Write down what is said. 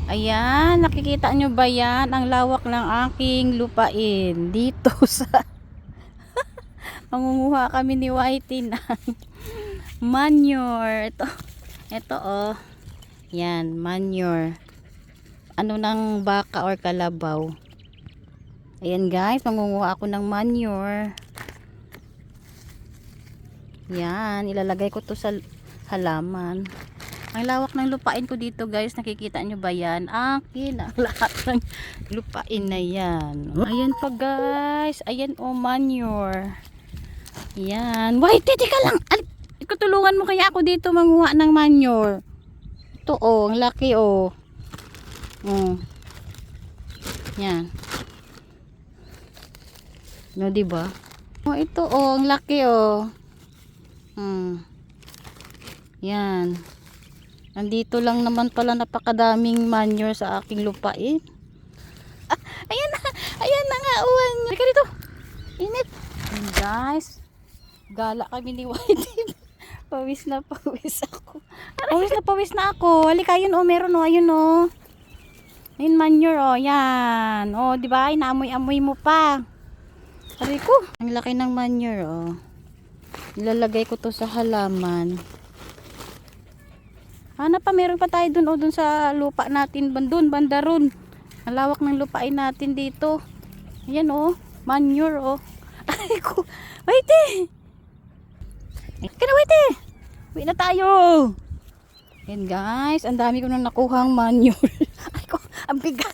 Ayan, nakikita nyo ba yan? Ang lawak ng aking lupain. Dito sa mangunguha kami ni Whitey ng manure. Ito oh. Yan, manure. Ano ng baka or kalabaw. Ayan guys, mangunguha ako ng manure. Yan, ilalagay ko to sa halaman. Ang lawak ng lupain ko dito guys, nakikita nyo ba yan? Akin ang lahat ng lupain na yan. Ayan pa guys, ayan o manure. Yan, wait, teka lang. Ikutulungan mo kaya ako dito manguha ng manure. Ito o, ang laki o. Yan. No, diba? Oh, ito o, ang laki o. Yan. Nandito lang naman pala napakadaming manure sa aking lupain. Ayan na. Ayan na nga. Halika dito. Init. And guys. Gala kami ni Whitey. Pawis na pawis ako. Pawis na ako. Halika yun o. Meron o. Ayun o. Ayun manure o. Yan. O diba? Inaamoy-amoy mo pa. Sabi ko. Ang laki ng manure o. Ilalagay ko to sa halaman. Hanap pa, meron pa tayo dun o dun sa lupa natin, banda ron. Ang lawak ng lupain natin dito. Ayan o, manure o. Ay ko, Whitey! Kaya Whitey! Uwi na tayo! Ayan guys, ang dami ko nang nakuhang manure. Ay ko, ang bigat.